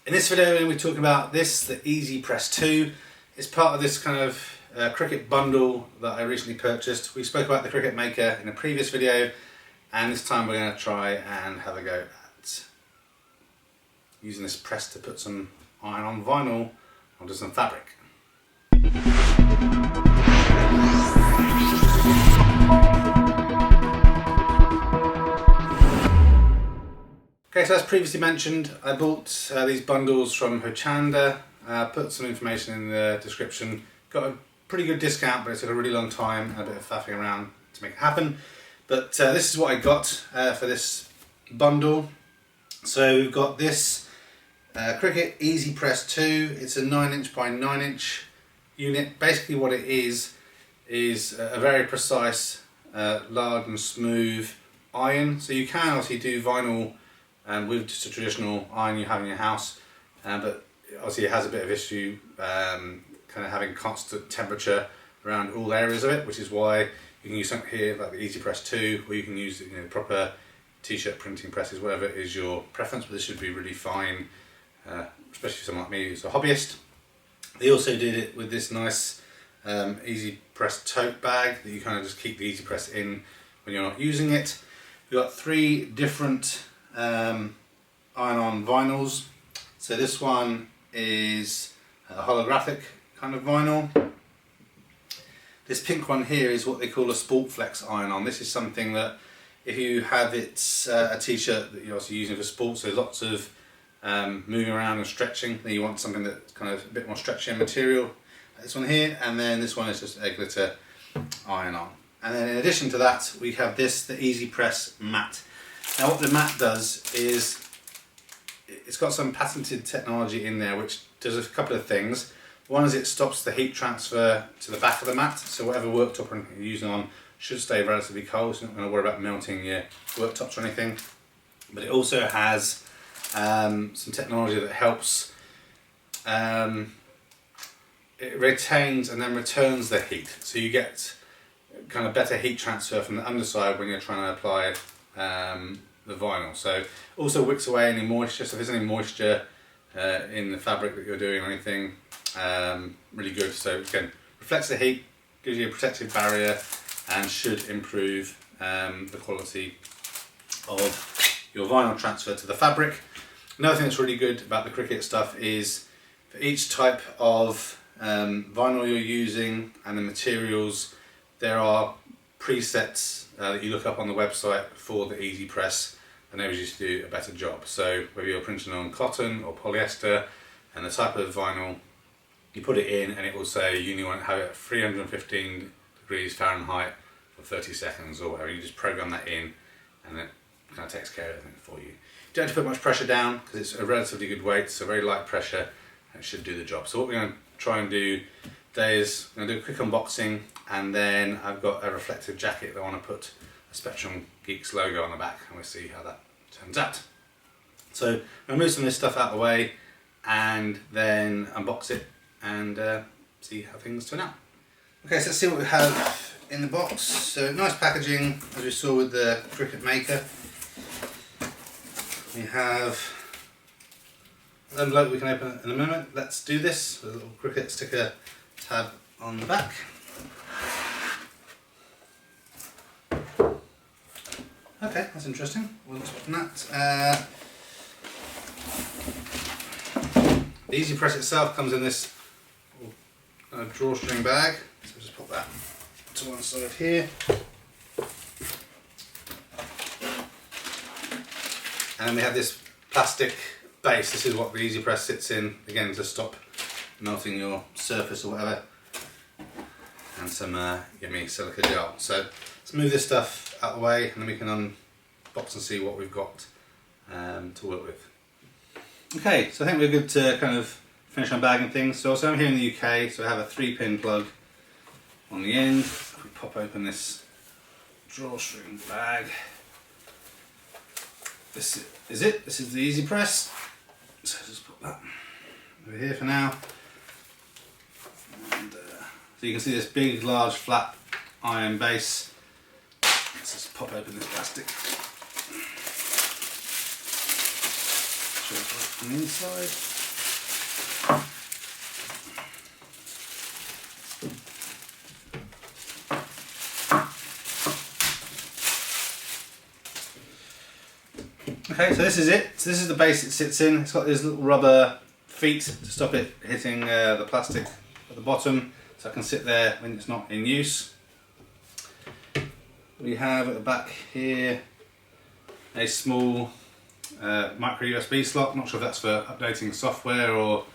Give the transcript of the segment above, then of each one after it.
In this video we're going to be talking about this, the Easy Press 2. It's part of this kind of Cricut bundle that I recently purchased. We spoke about the Cricut Maker in a previous video, and this time we're going to try and have a go at using this press to put some iron-on vinyl onto some fabric. Okay, so as previously mentioned, I bought these bundles from Hochanda. Put some information in the description. Got a pretty good discount, but it took a really long time and a bit of faffing around to make it happen. But this is what I got for this bundle. So we've got this Cricut Easy Press 2. It's a 9" by 9" unit. Basically what it is a very precise, large and smooth iron. So you can obviously do vinyl with just a traditional iron you have in your house, but obviously it has a bit of issue kind of having constant temperature around all areas of it, which is why you can use something here like the Easy Press 2, or you can use proper t-shirt printing presses, whatever is your preference, but this should be really fine, especially someone like me who's a hobbyist. They also did it with this nice Easy Press tote bag that you kind of just keep the Easy Press in when you're not using it. We've got 3 different iron-on vinyls. So this one is a holographic kind of vinyl. This pink one here is what they call a Sport Flex iron-on. This is something that if you have a t-shirt that you're also using for sports, there's lots of moving around and stretching, then you want something that's kind of a bit more stretchy material. This one here, and then this one is just a glitter iron-on. And then in addition to that, we have this, the Easy Press Matte. Now what the mat does is it's got some patented technology in there which does a couple of things. One is it stops the heat transfer to the back of the mat, so whatever worktop you're using on should stay relatively cold, so you're not going to worry about melting your worktops or anything. But it also has some technology that helps, it retains and then returns the heat, so you get kind of better heat transfer from the underside when you're trying to apply the vinyl. So also wicks away any moisture, so if there's any moisture in the fabric that you're doing or anything, really good. So again, reflects the heat, gives you a protective barrier, and should improve the quality of your vinyl transfer to the fabric. Another thing that's really good about the Cricut stuff is for each type of vinyl you're using and the materials, there are presets that you look up on the website for the Easy Press that enables you to do a better job. So whether you're printing on cotton or polyester and the type of vinyl, you put it in and it will say you want to have it at 315 degrees Fahrenheit for 30 seconds or whatever. You just program that in and it kind of takes care of everything for you. You don't have to put much pressure down because it's a relatively good weight, so very light pressure, and it should do the job. So what we're going to try and do today is I'm going to do a quick unboxing, and then I've got a reflective jacket that I want to put a Spectrum Geeks logo on the back, and we'll see how that turns out. So I'm going to move some of this stuff out of the way and then unbox it and see how things turn out. Okay, so let's see what we have in the box. So nice packaging, as we saw with the Cricut Maker. We have an envelope we can open in a moment. Let's do this with a little Cricut sticker tab on the back. Okay, that's interesting. Wasn't expecting that. The Easy Press itself comes in this drawstring bag, so just put that to one side here. And then we have this plastic base. This is what the Easy Press sits in, again to stop melting your surface or whatever. And some yummy silica gel. So let's move this stuff out of the way and then we can unbox and see what we've got to work with. Okay, so I think we're good to kind of finish unbagging things. So I'm here in the UK, so I have a 3-pin plug on the end. If we pop open this drawstring bag, this is it. This is the Easy Press. So just put that over here for now. And so you can see this big, large, flat iron base. Let's just pop open this plastic. on the inside. Okay, so this is it. So this is the base it sits in. It's got these little rubber feet to stop it hitting the plastic at the bottom, so I can sit there when it's not in use. We have at the back here a small micro USB slot. I'm not sure if that's for updating software or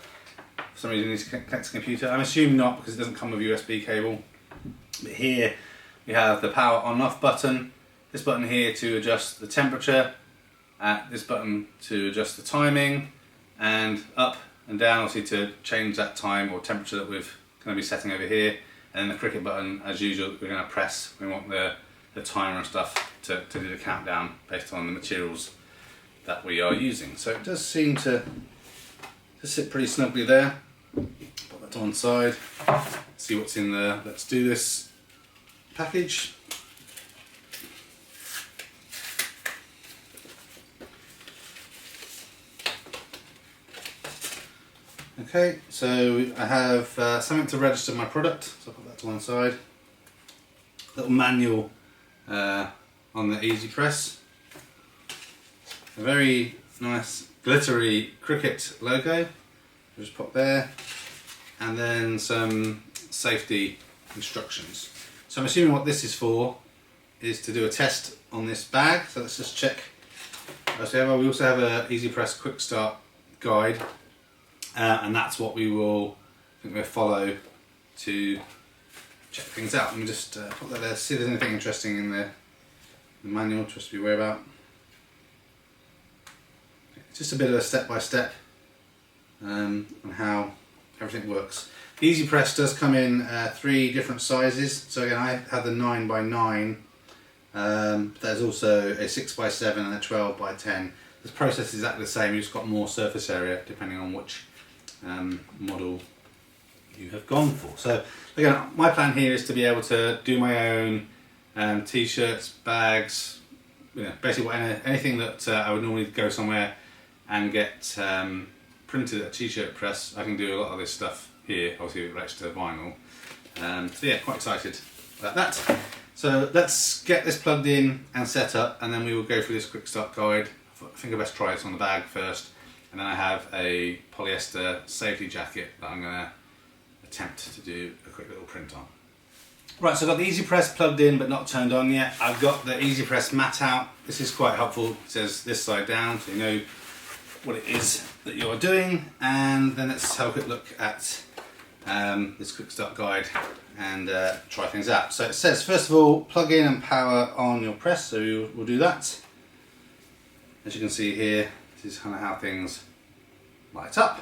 for some reason you need to connect to the computer. I'm assuming not, because it doesn't come with a USB cable. But here we have the power on and off button, this button here to adjust the temperature, this button to adjust the timing, and up and down obviously to change that time or temperature that we're going to be setting over here, and then the Cricut button as usual we're going to press. We want the timer and stuff to do the countdown based on the materials that we are using. So it does seem to sit pretty snugly there. Put that to one side, see what's in the Let's Do This package. Okay, so I have something to register my product, so I'll put that to one side. Little manual on the Easy Press. A very nice glittery Cricut logo, just pop there, and then some safety instructions. So I'm assuming what this is for is to do a test on this bag, so let's just check. We also have an Easy Press Quick Start guide, and that's what we'll follow to check things out. Let me just put that there, see if there's anything interesting in the manual just to be aware about. It's just a bit of a step-by-step on how everything works. The Easy Press does come in 3 different sizes. So again, I had the 9x9, but there's also a 6x7 and a 12x10. The process is exactly the same, you've just got more surface area depending on which model you have gone for. So again, my plan here is to be able to do my own t-shirts, bags, basically anything that I would normally go somewhere and get printed at a t-shirt press. I can do a lot of this stuff here, obviously it relates to vinyl. So yeah, quite excited about that. So let's get this plugged in and set up, and then we will go through this quick start guide. I think I best try this on the bag first, and then I have a polyester safety jacket that I'm going to attempt to do a quick little print on. Right, so I've got the Easy Press plugged in but not turned on yet. I've got the Easy Press mat out. This is quite helpful. It says this side down, so you know what it is that you're doing. And then let's have a quick look at this quick start guide and try things out. So it says, first of all, plug in and power on your press, so we'll do that. As you can see here, this is kind of how things light up.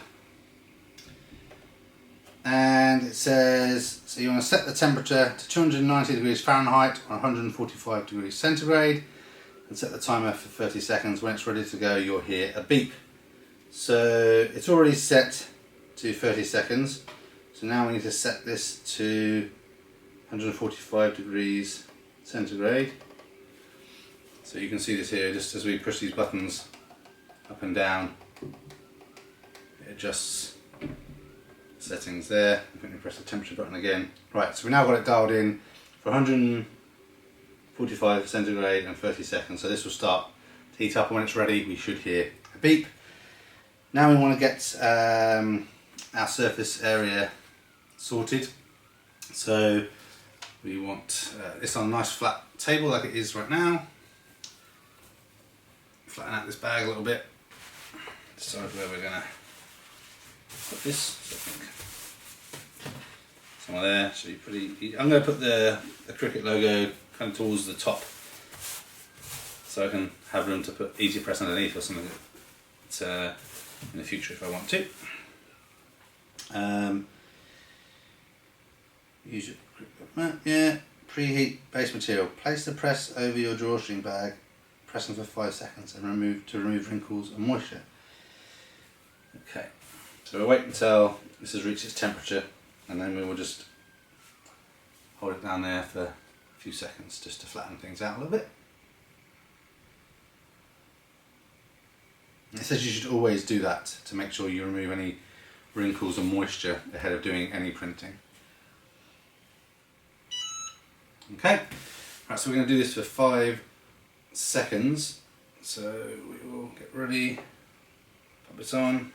And it says, so you want to set the temperature to 290 degrees Fahrenheit or 145 degrees centigrade, and set the timer for 30 seconds. When it's ready to go, you'll hear a beep. So it's already set to 30 seconds. So now we need to set this to 145 degrees centigrade. So you can see this here, just as we push these buttons up and down, it adjusts settings there. I'm going to press the temperature button again. Right, so we now got it dialed in for 145 centigrade and 30 seconds. So this will start to heat up, and when it's ready, we should hear a beep. Now we want to get our surface area sorted. So we want this on a nice flat table like it is right now. Flatten out this bag a little bit. Decide where we're going to put this. So I think somewhere there should be pretty easy. I'm going to put the Cricut logo kind of towards the top, so I can have room to put Easy Press underneath or something in the future if I want to. Use your Cricut mat. Yeah. Preheat base material. Place the press over your drawstring bag, pressing for 5 seconds, and remove wrinkles and moisture. Okay, so we'll wait until this has reached its temperature, and then we will just hold it down there for a few seconds just to flatten things out a little bit. It says you should always do that to make sure you remove any wrinkles or moisture ahead of doing any printing. Okay, right, so we're going to do this for 5 seconds. So we will get ready, pop this on.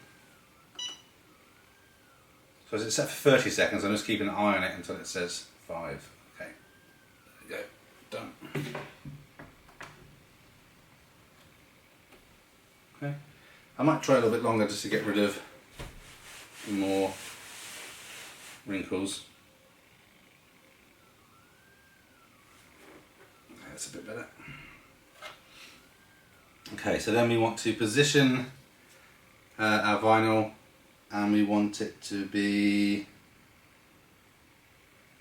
So it's set for 30 seconds, I'm just keeping an eye on it until it says 5. Okay, there we go, done. Okay, I might try a little bit longer just to get rid of more wrinkles. Okay, that's a bit better. Okay, so then we want to position our vinyl, and we want it to be,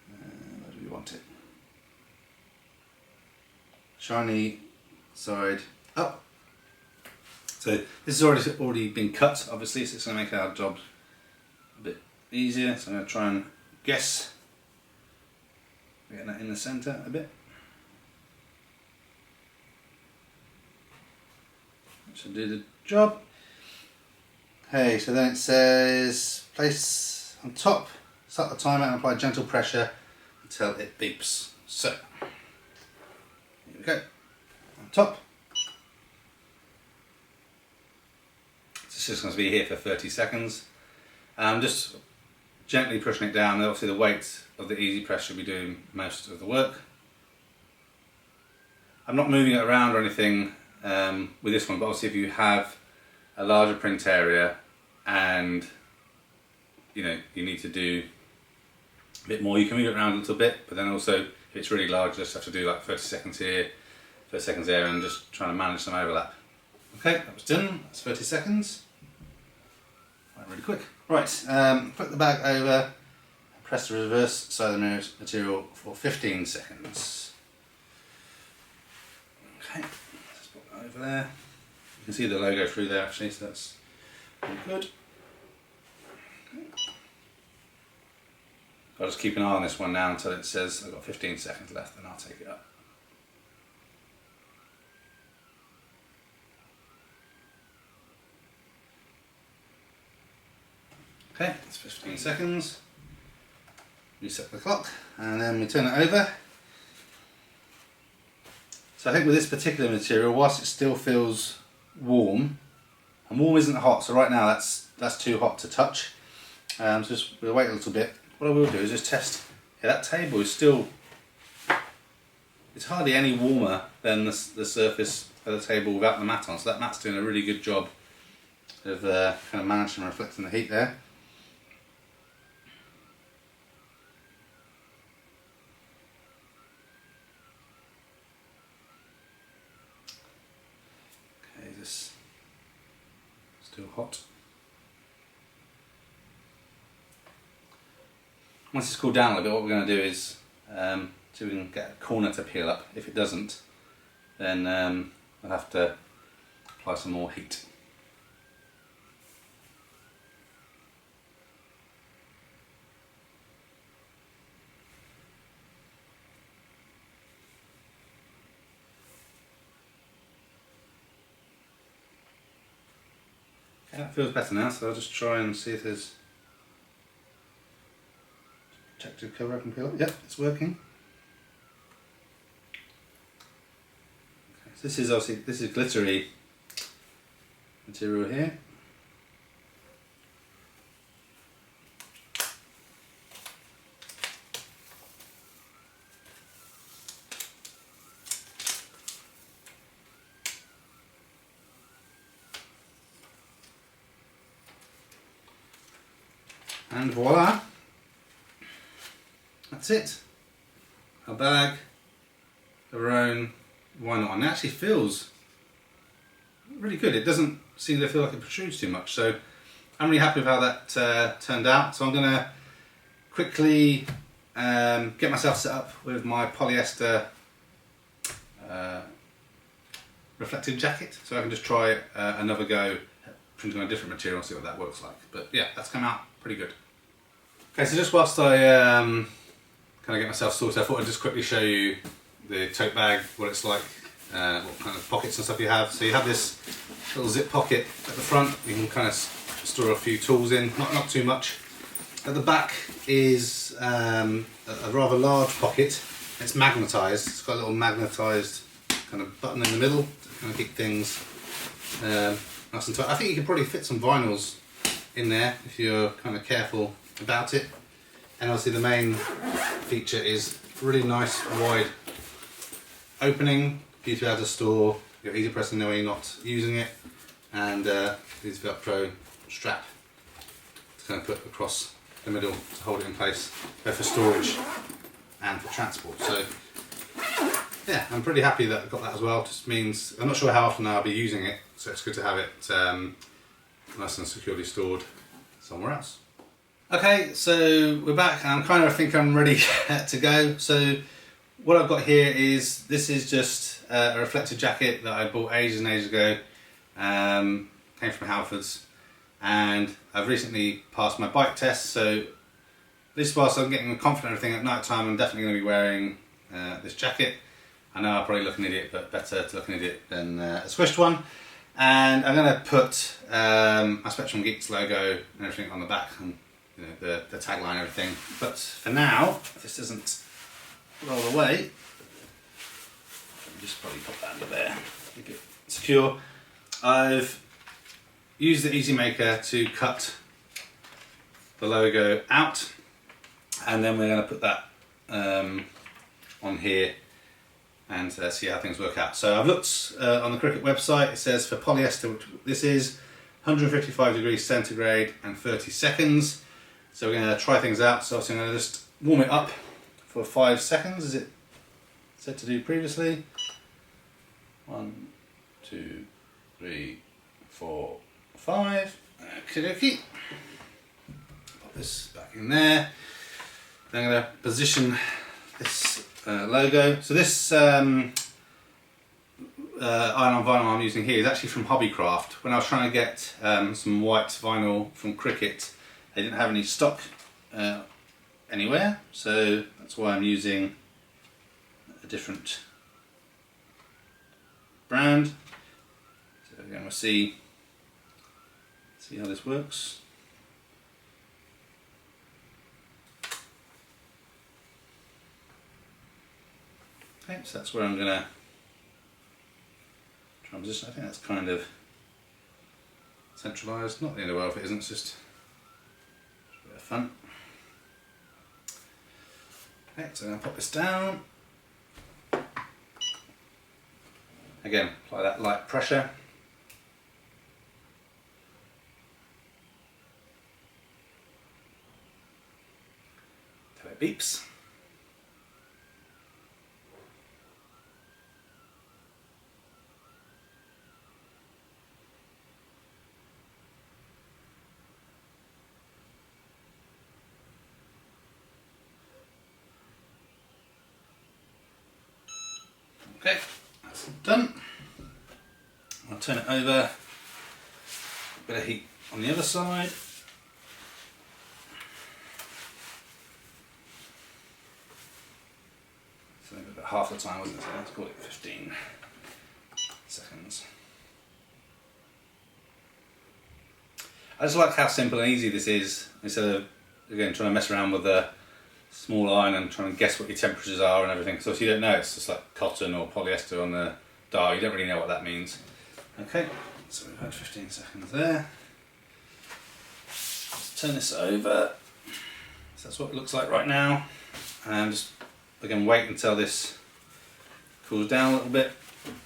where do we want it? Shiny side up. So this has already been cut, obviously, so it's going to make our job a bit easier. So I'm going to try and guess, getting that in the centre a bit. That should do the job. Okay, so then it says place on top, start the timer and apply gentle pressure until it beeps. So, here we go, on top. This is going to be here for 30 seconds. Just gently pushing it down. Obviously the weight of the Easy Press should be doing most of the work. I'm not moving it around or anything with this one, but obviously if you have a larger print area and you need to do a bit more, you can move it around a little bit, but then also if it's really large, you just have to do like 30 seconds here, 30 seconds there, and just trying to manage some overlap. Okay, that was done. That's 30 seconds. Went really quick. Right, flip the bag over, press the reverse side of the material for 15 seconds. Okay, let's put that over there. You can see the logo through there actually, so that's really good. Okay. I'll just keep an eye on this one now until it says I've got 15 seconds left, and I'll take it up. Okay, it's 15 seconds. Reset the clock, and then we turn it over. So I think with this particular material, whilst it still feels warm, and warm isn't hot, so right now that's too hot to touch. So just we'll wait a little bit. What I will do is just test. Yeah, that table is still, it's hardly any warmer than the surface of the table without the mat on. So that mat's doing a really good job of kind of managing and reflecting the heat there. Okay, this still hot. Once it's cooled down a little bit, what we're going to do is see if we can get a corner to peel up. If it doesn't, then I'll have to apply some more heat. Okay, that feels better now, so I'll just try and see if there's protective cover I can peel up. Yep, it's working. Okay, so this is glittery material here. And voila! That's it. A bag of our own vinyl, and it actually feels really good. It doesn't seem to feel like it protrudes too much, so I'm really happy with how that turned out. So I'm going to quickly get myself set up with my polyester reflective jacket, so I can just try another go at printing on a different material and see what that works like. But yeah, that's come out pretty good. Okay, so just whilst I kind of get myself sorted, I thought I'd just quickly show you the tote bag, what it's like what kind of pockets and stuff you have. So you have this little zip pocket at the front. You can kind of store a few tools in, not too much. At the back is a rather large pocket. It's magnetised. It's got a little magnetised kind of button in the middle to kind of keep things nice and tight. I think you could probably fit some vinyls in there if you're kind of careful about it. And obviously the main feature is really nice wide opening for you to be able to store your Easy Press in there when you're not using it, and this Velcro strap to kind of put across the middle to hold it in place, both for storage and for transport. So yeah, I'm pretty happy that I got that as well. Just means I'm not sure how often I'll be using it, so it's good to have it nice and securely stored somewhere else. Okay, so we're back and I think I'm ready to go. So what I've got here is, this is just a reflective jacket that I bought ages and ages ago. Came from Halfords, and I've recently passed my bike test, so this whilst I'm getting confident and everything at night time, I'm definitely going to be wearing this jacket. I know I'll probably look an idiot, but better to look an idiot than a squished one. And I'm going to put my Spectrum Geeks logo and everything on the back, and you know, the tagline and everything. But for now, if this doesn't roll away, let me just probably put that under there, keep it secure. I've used the Easy Maker to cut the logo out, and then we're going to put that on here and see how things work out. So I've looked on the Cricut website. It says for polyester, which this is 155 degrees centigrade and 30 seconds. So we're going to try things out. So obviously I'm going to just warm it up for 5 seconds, as it said to do previously. 1, 2, 3, 4, 5. Okie dokie. Pop this back in there. Then I'm going to position this logo. So this iron-on vinyl I'm using here is actually from Hobbycraft. When I was trying to get some white vinyl from Cricut, they didn't have any stock anywhere, so that's why I'm using a different brand. So again, we'll see how this works. Okay, so that's where I'm going to try and position. I think that's kind of centralised. Not the end of the world if it isn't, it's just a bit of fun. Okay, so I'm going to pop this down. Again, apply that light pressure. Till it beeps. Okay, that's done. I'll turn it over, a bit of heat on the other side. So about half the time, wasn't it? So let's call it 15 seconds. I just like how simple and easy this is, instead of, again, trying to mess around with the small iron and trying to guess what your temperatures are and everything. So if you don't know, it's just like cotton or polyester on the dial, you don't really know what that means. Okay, so we've had 15 seconds there. Let's turn this over. So that's what it looks like right now. And just, again, wait until this cools down a little bit,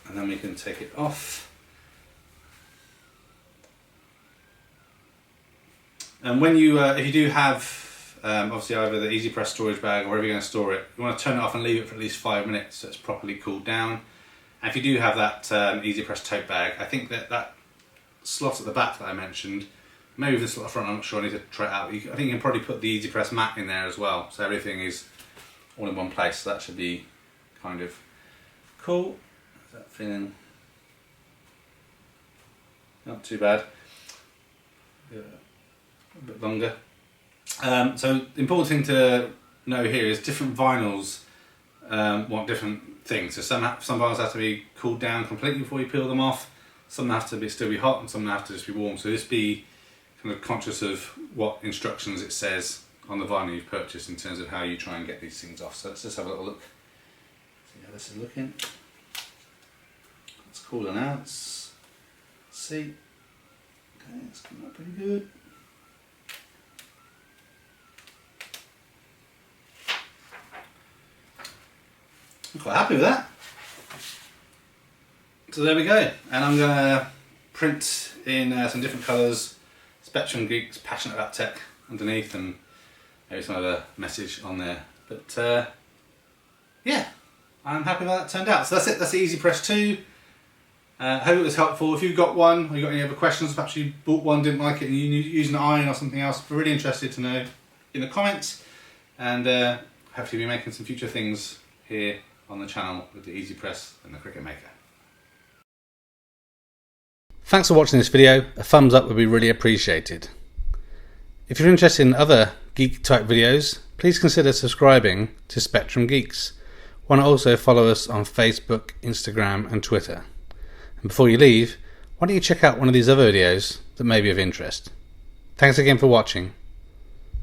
and then we can take it off. And when you, if you do have obviously either the Easy Press storage bag or wherever you're going to store it, you want to turn it off and leave it for at least 5 minutes so it's properly cooled down. And if you do have that Easy Press tote bag, I think that slot at the back that I mentioned, maybe with the slot at the front, I'm not sure, I need to try it out. I think you can probably put the Easy Press mat in there as well, so everything is all in one place, so that should be kind of cool. Is that feeling not too bad? Yeah, a bit longer. So the important thing to know here is different vinyls want different things. So some bundles have to be cooled down completely before you peel them off. Some have to still be hot, and some have to just be warm. So just be kind of conscious of what instructions it says on the vinyl you've purchased in terms of how you try and get these things off. So let's just have a little look. See how this is looking. It's cooling out. Let's see. Okay, it's coming out pretty good. I'm quite happy with that. So there we go, and I'm going to print in some different colours, Spectrum Geeks, passionate about tech underneath, and maybe some other message on there. But yeah, I'm happy with how that turned out. So that's it, that's the Easy Press 2. I hope it was helpful. If you've got one, or you've got any other questions, perhaps you bought one, didn't like it, and you're using an iron or something else, we're really interested to know in the comments, and hopefully we'll be making some future things here on the channel with the Easy Press and the Cricut Maker. Thanks for watching this video. A thumbs up would be really appreciated. If you're interested in other geek type videos, please consider subscribing to Spectrum Geeks. Why not also follow us on Facebook, Instagram and Twitter. And before you leave, why don't you check out one of these other videos that may be of interest. Thanks again for watching.